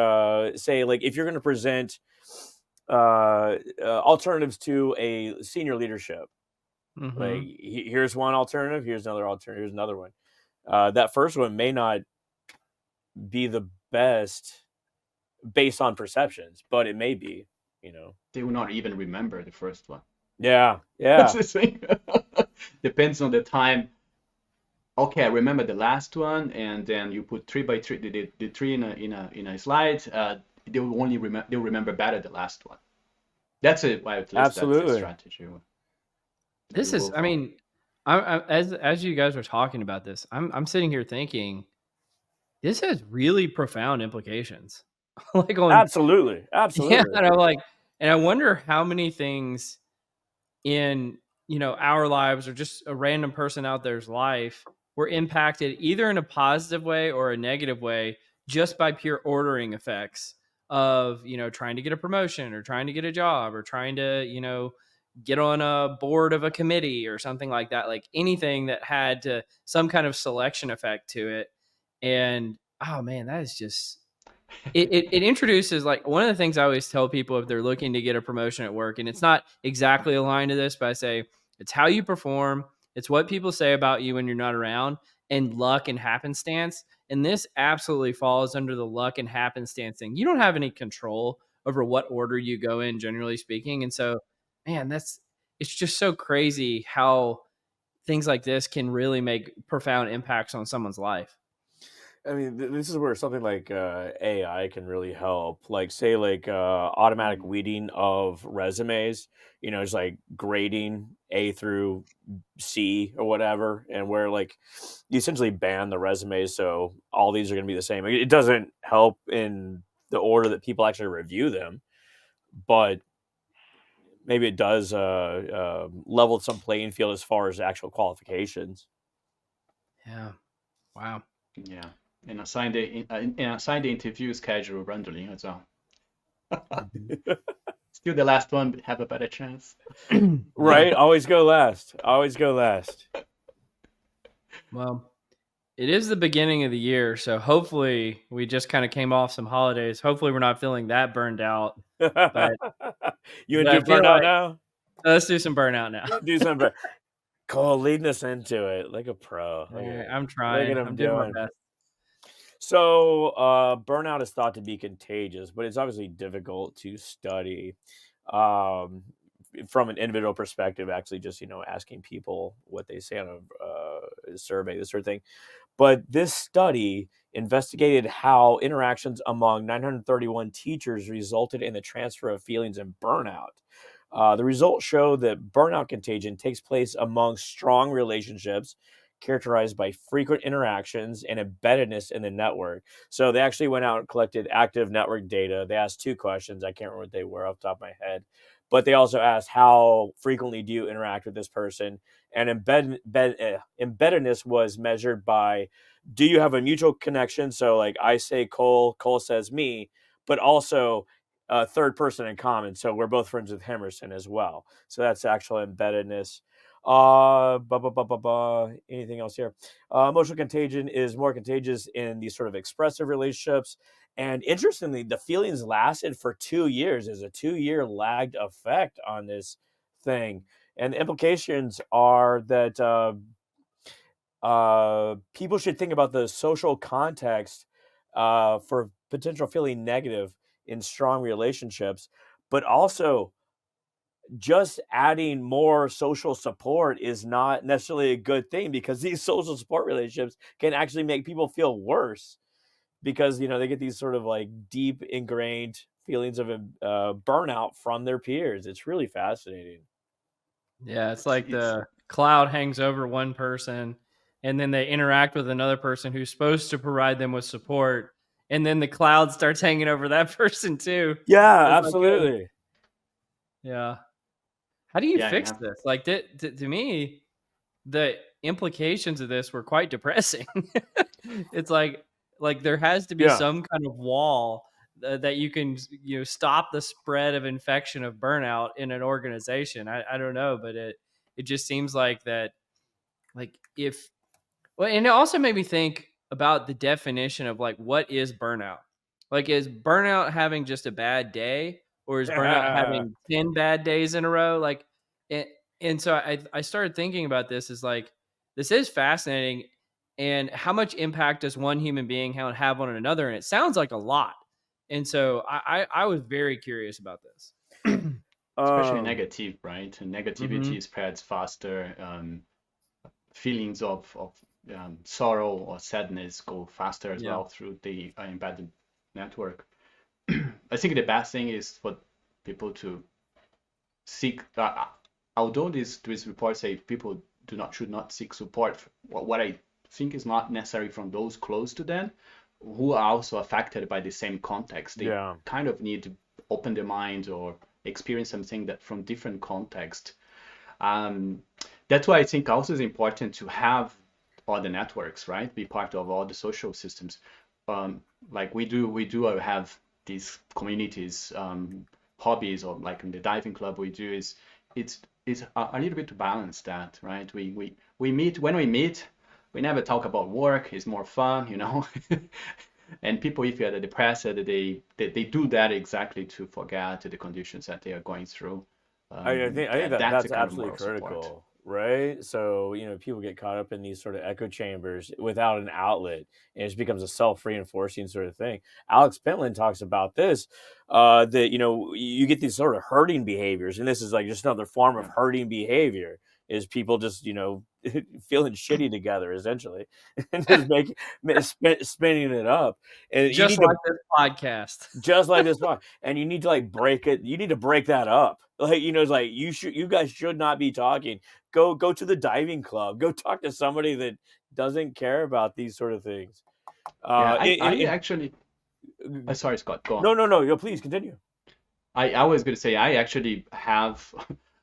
say like if you're going to present alternatives to a senior leadership. Like Mm-hmm. here's one alternative, here's another alternative, here's another one. That first one may not be the best based on perceptions, but it may be. they will not even remember the first one. Yeah, That's yeah, the thing. Depends on the time. Okay, I remember the last one, and then you put three by three, the three in a slide. They will only remember they'll remember better the last one. That's it. Well, at least that's a absolutely. strategy that This will is, go I for. mean, as you guys were talking about this, I'm sitting here thinking this has really profound implications. Like on, Absolutely. yeah, Absolutely. and I'm like, and I wonder how many things in our lives or just a random person out there's life were impacted either in a positive way or a negative way just by pure ordering effects of trying to get a promotion or trying to get a job or trying to get on a board of a committee or something like that, like anything that had to some kind of selection effect to it. And oh man, that is just it introduces, like, one of the things I always tell people if they're looking to get a promotion at work, and it's not exactly aligned to this, but I say it's how you perform, it's what people say about you when you're not around, and luck and happenstance. And this absolutely falls under the luck and happenstance thing. You don't have any control over what order you go in, generally speaking. And so, man, it's just so crazy how things like this can really make profound impacts on someone's life. I mean, this is where something like AI can really help. Like, say, like automatic Mm. weeding of resumes. Just like grading A through C or whatever, and where like you essentially ban the resumes, so all these are going to be the same. It doesn't help in the order that people actually review them, but maybe it does level some playing field as far as actual qualifications. Yeah. Wow. Yeah, and assign the interview schedule randomly as well. Still the last one have a better chance. Yeah. Right? Always go last. Always go last. Well, it is the beginning of the year, so hopefully we just kind of came off some holidays. Hopefully we're not feeling that burned out, but You want to I do feel burnout like now? let's do some burnout now. Do something. Cole, leading us into it like a pro. All Look right, at I'm look at trying. him I'm doing my doing. best. So, burnout is thought to be contagious, but it's obviously difficult to study um, from an individual perspective. Actually, just asking people what they say on a survey, this sort of thing. But this study investigated how interactions among 931 teachers resulted in the transfer of feelings and burnout. The results show that burnout contagion takes place among strong relationships characterized by frequent interactions and embeddedness in the network. So they actually went out and collected active network data. They asked two questions. I can't remember what they were off the top of my head. But they also asked, how frequently do you interact with this person? And embeddedness was measured by, do you have a mutual connection? So, like, I say Cole, Cole says me, but also a third person in common. So we're both friends with Hemerson as well. So that's actual embeddedness. Anything else here? Emotional contagion is more contagious in these sort of expressive relationships. And interestingly, the feelings lasted for 2 years. There's a 2-year lagged effect on this thing. And the implications are that people should think about the social context for potential feeling negative in strong relationships, but also just adding more social support is not necessarily a good thing, because these social support relationships can actually make people feel worse, because they get these sort of like deep ingrained feelings of burnout from their peers. It's really fascinating. Yeah, it's It's like it's the cloud hangs over one person, and then they interact with another person who's supposed to provide them with support, and then the cloud starts hanging over that person too. Yeah, It's like, absolutely. yeah. How do you yeah, you fix have this? Like, to me, the implications of this were quite depressing. It's like there has to be Yeah. some kind of wall that you can stop the spread of infection of burnout in an organization. I don't know, but it just seems like that, like, if well, and it also made me think about the definition of like what is burnout. Like, is burnout having just a bad day, or is burnout having 10 bad days in a row? Like, and, and so I started thinking about this, is like, this is fascinating, and how much impact does one human being have on another? And it sounds like a lot. And so I was very curious about this. especially um negative, right? And Hmm. negativity spreads faster. Feelings of sorrow or sadness go faster as Yeah. well through the embedded network. I think the best thing is for people to seek. Although this report say people do not should not seek support, what I think is not necessary from those close to them, who are also affected by the same context. They yeah. kind of need to open their minds or experience something that from different context. Um, that's why I think also is important to have all the networks, right? Be part of all the social systems. Like we do have these communities, hobbies, or like in the diving club we do is it's a little bit to balance that, right? We meet when we meet, we never talk about work. It's more fun, you know. And people, if you're depressed, they do that exactly to forget the conditions that they are going through. I think that That's a that's kind of absolutely moral support. critical, right? So, people get caught up in these sort of echo chambers without an outlet, and it just becomes a self-reinforcing sort of thing. Alex Pentland talks about this, that you get these sort of herding behaviors, and this is like just another form of Yeah. herding behavior. Is people just feeling shitty together, essentially, and just spinning it up, and you Just need to, like this podcast. just like this one, and you need to like break it. You need to break that up. Like, it's like you guys should not be talking. Go to the diving club. Go talk to somebody that doesn't care about these sort of things. Yeah, I It actually, sorry, Scott, go on. No, no, no. Please continue. I was going to say I actually have,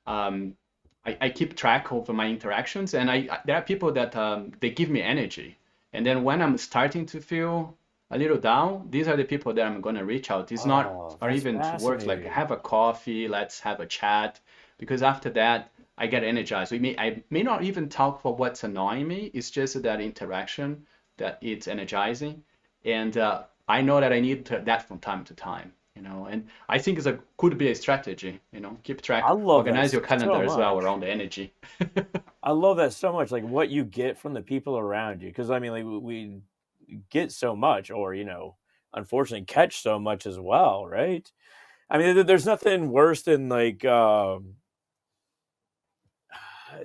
um, I keep track of my interactions, and there are people that they give me energy, and then when I'm starting to feel a little down, these are the people that I'm going to reach out. It's not, Oh, or that's even to work like fascinating. have a coffee, let's have a chat, because after that I get energized. I may not even talk for what's annoying me. It's just that interaction that it's energizing, and I know that I need that from time to time. And I think could be a strategy, keep I track, love that organize your so calendar as well much. around the energy. I love that so much. Like what you get from the people around you, because I mean, like we get so much, or unfortunately, catch so much as well, right? I mean, there's nothing worse than like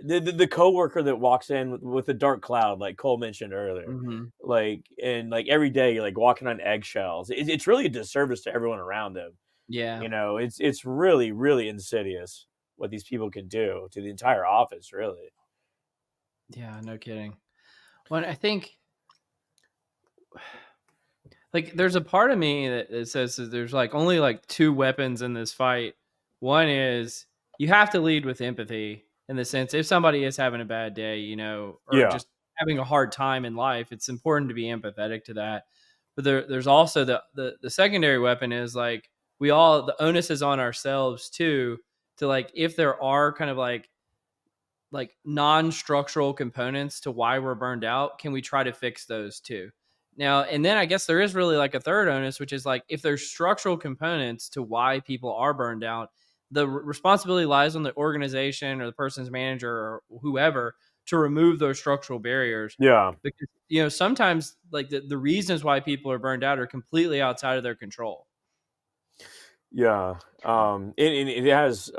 the coworker that walks in with a dark cloud, like Cole mentioned earlier, Hmm. like, and like every day you're like walking on eggshells. It's really a disservice to everyone around them. Yeah. It's really really insidious what these people can do to the entire office, really. Yeah, no kidding. Well, I think, like, there's a part of me that says that there's like only like two weapons in this fight. One is you have to lead with empathy, in the sense if somebody is having a bad day, or Yeah, just having a hard time in life, it's important to be empathetic to that. But there's also the secondary weapon is like, the onus is on ourselves too, to like, if there are kind of like non-structural components to why we're burned out, can we try to fix those too? Now, and then I guess there is really like a third onus, which is like, if there's structural components to why people are burned out, the responsibility lies on the organization or the person's manager or whoever to remove those structural barriers. yeah, Because sometimes like the reasons why people are burned out are completely outside of their control. yeah. It has.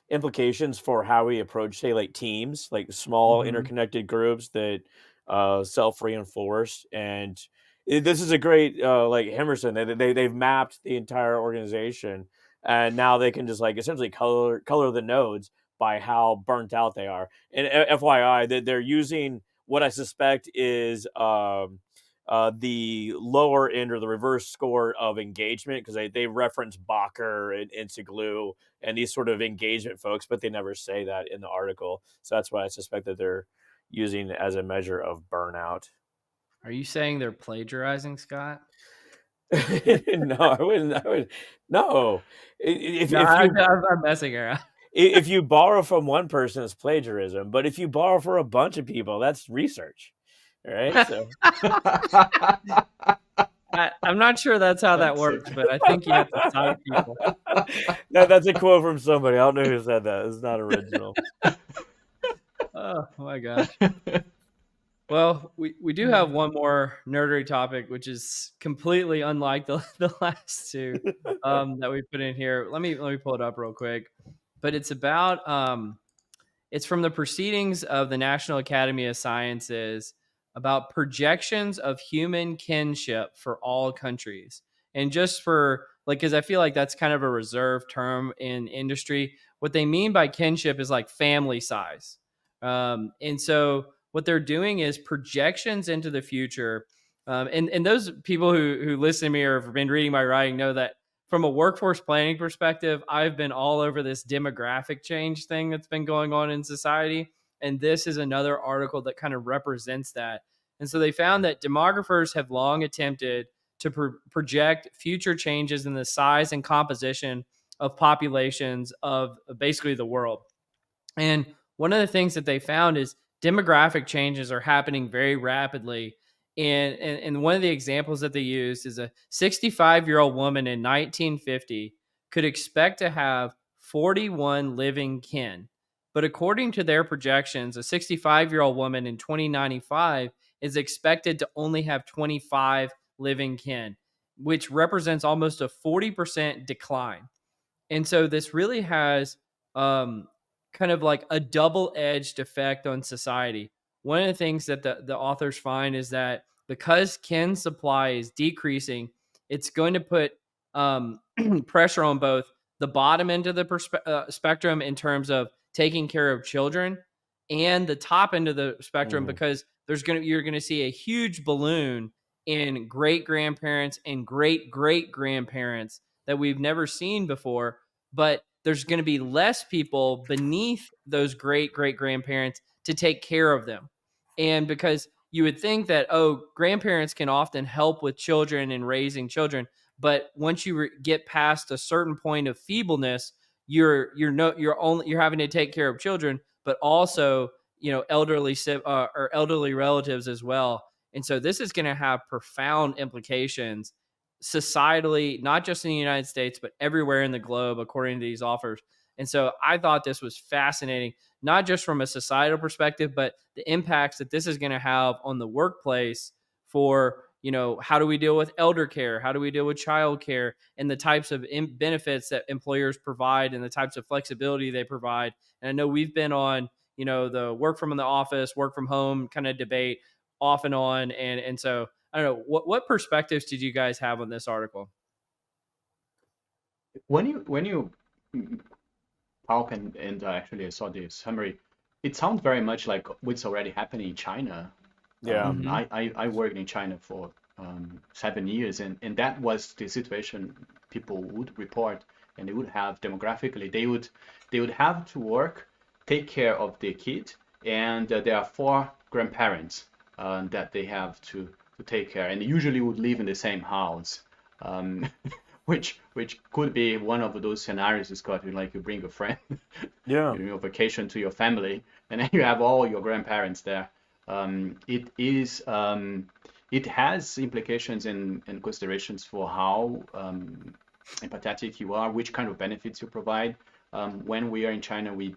implications for how we approach, say, like teams, like small Hmm. interconnected groups that self-reinforce. And this is a great like Hemerson. They've mapped the entire organization, and now they can just like essentially color the nodes by how burnt out they are. And FYI, that they're using what I suspect is the lower end or the reverse score of engagement, because they reference Bacher and Siglu and these sort of engagement folks, but they never say that in the article. So that's why I suspect that they're using it as a measure of burnout. Are you saying they're plagiarizing, Scott? No, I wouldn't. I would no. No, I'm messing around. If you borrow from one person, it's plagiarism. But if you borrow for a bunch of people, that's research. All right. So I'm not sure that's how that That's works, but I think you have to cite people. that's a quote from somebody. I don't know who said that. It's not original. Oh my gosh. Well, we do have one more nerdery topic, which is completely unlike the last two that we put in here. Let me pull it up real quick. But it's about it's from the proceedings of the National Academy of Sciences about projections of human kinship for all countries. And just for like, because I feel like that's kind of a reserved term in industry. What they mean by kinship is like family size. And so what they're doing is projections into the future. And those people who listen to me or have been reading my writing know that from a workforce planning perspective, I've been all over this demographic change thing that's been going on in society. And this is another article that kind of represents that. And so they found that demographers have long attempted to project future changes in the size and composition of populations of basically the world. And one of the things that they found is demographic changes are happening very rapidly. And one of the examples that they used is a 65-year-old woman in 1950 could expect to have 41 living kin. But according to their projections, a 65-year-old woman in 2095 is expected to only have 25 living kin, which represents almost a 40% decline. And so this really has um, kind of like a double-edged effect on society. One of the things that the authors find is that because kin supply is decreasing, it's going to put pressure on both the bottom end of the spectrum in terms of taking care of children and the top end of the spectrum, Mhm. because you're going to see a huge balloon in great grandparents and great great grandparents that we've never seen before, but there's going to be less people beneath those great great grandparents to take care of them. And because you would think that, oh, grandparents can often help with children and raising children, but once you get past a certain point of feebleness, you're having to take care of children, but also elderly or elderly relatives as well. And so this is going to have profound implications societally, not just in the United States, but everywhere in the globe, according to these offers. And so I thought this was fascinating, not just from a societal perspective, but the impacts that this is going to have on the workplace for, how do we deal with elder care? How do we deal with child care and the types of benefits that employers provide and the types of flexibility they provide? And I know we've been on, the work from the office, work from home kind of debate off and on. And so I don't know, what perspectives did you guys have on this article? When you talk and actually I saw the summary, it sounds very much like what's already happening in China. Yeah. Mm-hmm. I worked in China for 7 years, and that was the situation people would report, and they would have demographically, they would have to work, take care of the kid, and there are four grandparents that they have to take care, and they usually would live in the same house. Um, which could be one of those scenarios, Scott, like you bring a friend, Yeah. vacation to your family, and then you have all your grandparents there. It has implications and considerations for how empathetic you are, which kind of benefits you provide. When we are in China, we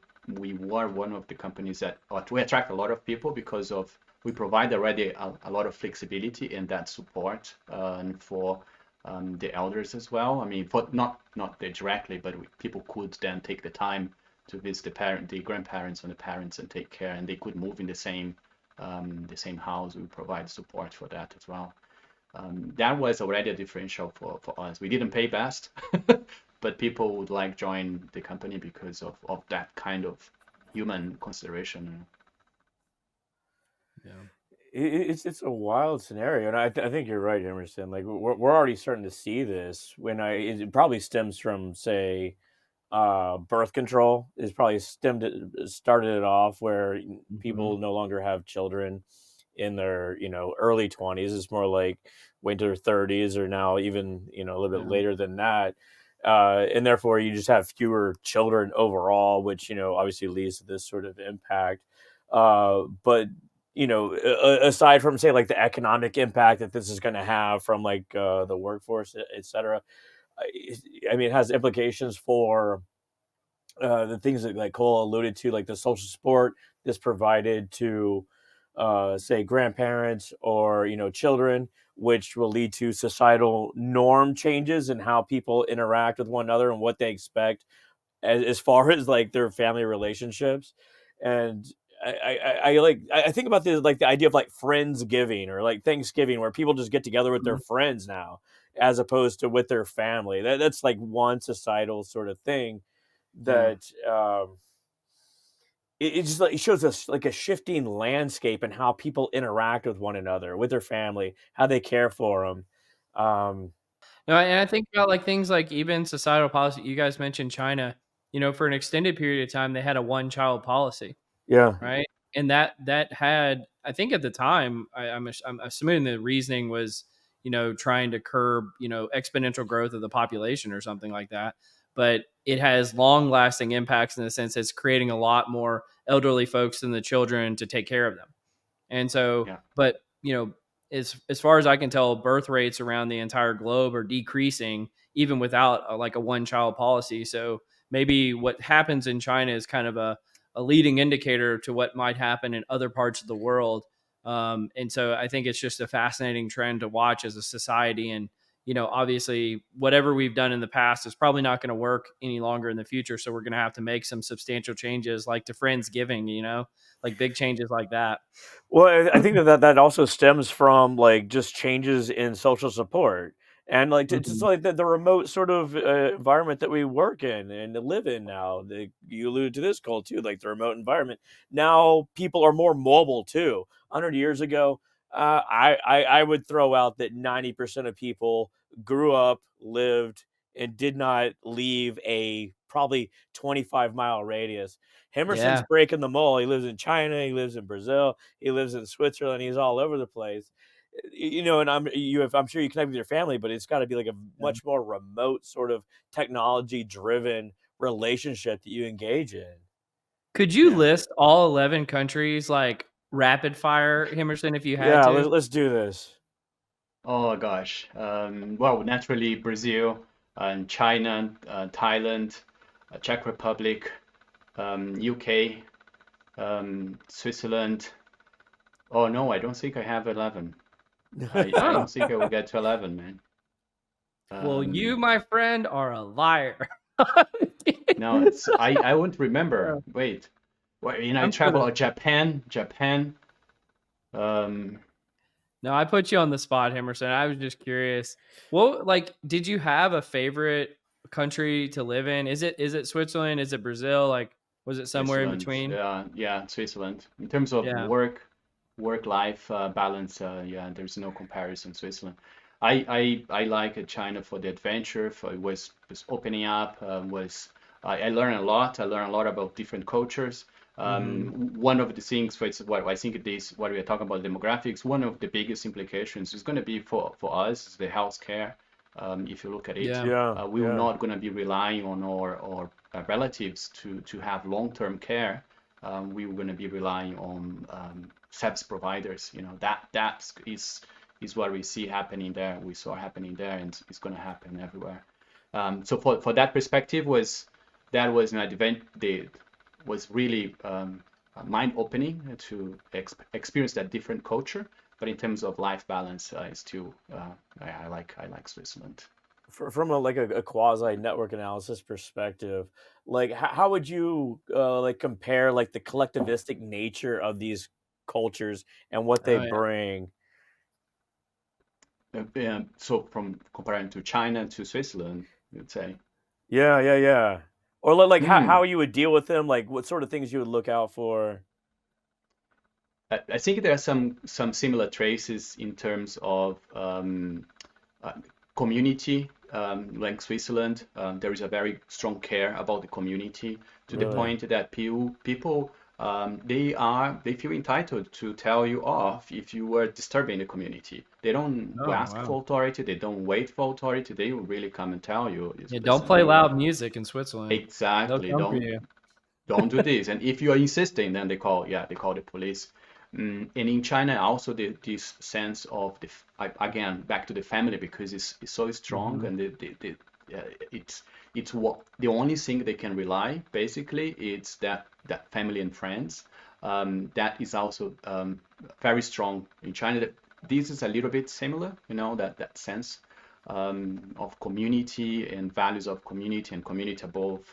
were one of the companies that we attract a lot of people because of we provide already a lot of flexibility and that support for the elders as well. I mean, for not directly, but people could then take the time visit the grandparents and the parents and take care, and they could move in the same house. We provide support for that as well. That was already a differential for us. We didn't pay best, but people would like join the company because of that kind of human consideration. Yeah. It's a wild scenario, and I think you're right, Emerson. Like we're already starting to see this. It probably stems from, say, birth control is probably started it off, where Hmm. people no longer have children in their early 20s. It's more like went to their 30s, or now even a little bit Yeah, later than that. And therefore you just have fewer children overall, which obviously leads to this sort of impact. But aside from, say, like the economic impact that this is going to have from like the workforce, et cetera, I mean, it has implications for the things that, like Cole alluded to, like the social support that's provided to, say, grandparents or children, which will lead to societal norm changes in how people interact with one another and what they expect as far as like their family relationships. And I think about this, like the idea of like Friendsgiving or like Thanksgiving, where people just get together with their mhm, friends now as opposed to with their family. That's like one societal sort of thing yeah. that it just like it shows us like a shifting landscape and how people interact with one another, with their family, how they care for them. um No, and I think about like things like even societal policy. You guys mentioned China. For an extended period of time, they had a one-child policy, yeah. right? And that had, I think at the time, I'm assuming the reasoning was, trying to curb, exponential growth of the population or something like that. But it has long-lasting impacts in the sense it's creating a lot more elderly folks than the children to take care of them. And so, Yeah. but as far as I can tell, birth rates around the entire globe are decreasing, even without like a one child policy. So maybe what happens in China is kind of a leading indicator to what might happen in other parts of the world. And so I think it's just a fascinating trend to watch as a society. And obviously, whatever we've done in the past is probably not going to work any longer in the future. So we're going to have to make some substantial changes, like to Friendsgiving, like big changes like that. Well, I think that also stems from like just changes in social support, and like just Hmm. like the remote sort of environment that we work in and live in now. You alluded to this, Cole, too, like the remote environment. Now people are more mobile too. 100 years ago, I would throw out that 90% of people grew up, lived, and did not leave a probably 25-mile radius. Hemerson's Yeah. breaking the mold. He lives in China. He lives in Brazil. He lives in Switzerland. He's all over the place. And I'm sure you connect with your family, but it's got to be like a Yeah. much more remote sort of technology driven relationship that you engage in. Could you Yeah. list all 11 countries like rapid fire, Hemerson, if you had Yeah, to? let's do this. Oh gosh. Well, naturally Brazil and China, Thailand, Czech Republic, UK, Switzerland. Oh no, I don't think I have 11. I Oh, don't think I will get to 11, man. well, you, Um, my friend, are a liar. no, I won't remember. Wait. Well, I I'm sure travel that. to Japan. Um, No, I put you on the spot, Hemerson. I was just curious. Well, like, did you have a favorite country to live in? Is it Switzerland? Is it Brazil? Like, was it somewhere in Switzerland. between? Yeah, Switzerland. In terms of Yeah. work-life balance, yeah, there's no comparison. Switzerland. I like China for the adventure. For it was opening up. I learned a lot. I learned a lot about different cultures. Hmm. One of the things, for it's what I think it is, what we are talking about demographics. One of the biggest implications is going to be for us is the healthcare. If you look at it, Yeah. Yeah, we will yeah. not going to be relying on our relatives to have long-term care. We were going to be relying on service providers. That is what we see happening there. We saw happening there, and it's going to happen everywhere. So for that perspective that was an event that was really mind-opening to experience that different culture. But in terms of life balance, it's still I like Switzerland. from a quasi network analysis perspective, like how would you like compare like the collectivistic nature of these cultures and what they Oh yeah. bring? So from comparing to China to Switzerland, you'd say. Yeah. Or like how Hmm. you would deal with them, like what sort of things you would look out for. I think there are some similar traces in terms of uh, community. Like Switzerland, there is a very strong care about the community to the Really? point that people they feel entitled to tell you off if you were disturbing the community. They don't Oh ask wow. for authority. They don't wait for authority. They will really come and tell you, Yeah, don't listen, play you loud music in Switzerland. They'll exactly come for you. don't do this. And if you are insisting, then they call the police. And in China, also this sense of again back to the family because it's so strong Mhm. and uh, it's what the only thing they can rely basically it's that family and friends. That is also very strong in China. This is a little bit similar, that sense of community and values of community and community above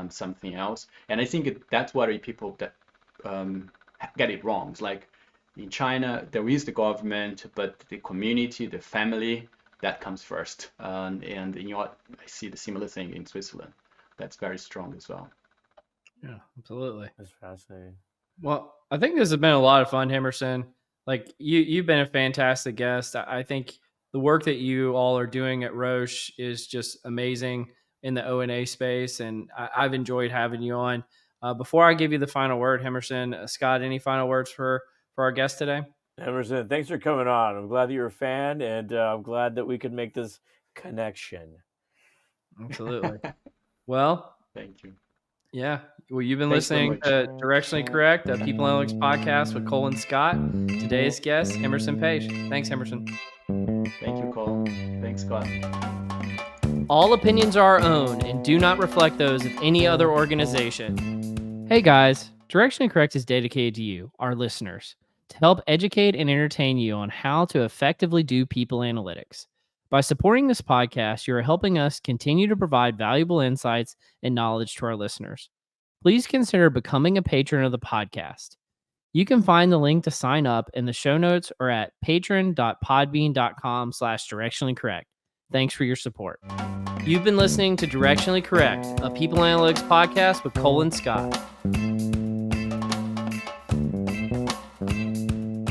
something else. And I think that's why people that um, get it wrong. It's like in China, there is the government, but the community, the family, that comes first. And I see the similar thing in Switzerland. That's very strong as well. Yeah, absolutely. That's fascinating. Well, I think this has been a lot of fun, Hemerson. Like you've been a fantastic guest. I think the work that you all are doing at Roche is just amazing in the ONA space, and I've enjoyed having you on. Before I give you the final word, Hemerson, Scott, any final words for our guest today? Emerson, thanks for coming on. I'm glad that you're a fan, and I'm glad that we could make this connection. Absolutely. Well, Thank you. yeah. Well, you've been Thanks so listening much. to Directionally Correct, the People Analytics podcast with Cole and Scott. Today's guest, Hemerson Paes. Thanks, Hemerson. Thank you, Cole. Thanks, Scott. All opinions are our own and do not reflect those of any other organization. Hey guys, Directionally Correct is dedicated to you, our listeners, to help educate and entertain you on how to effectively do people analytics. By supporting this podcast, you are helping us continue to provide valuable insights and knowledge to our listeners. Please consider becoming a patron of the podcast. You can find the link to sign up in the show notes or at patron.podbean.com/directionally correct. Thanks for your support. You've been listening to Directionally Correct, a people analytics podcast with Cole and Scott.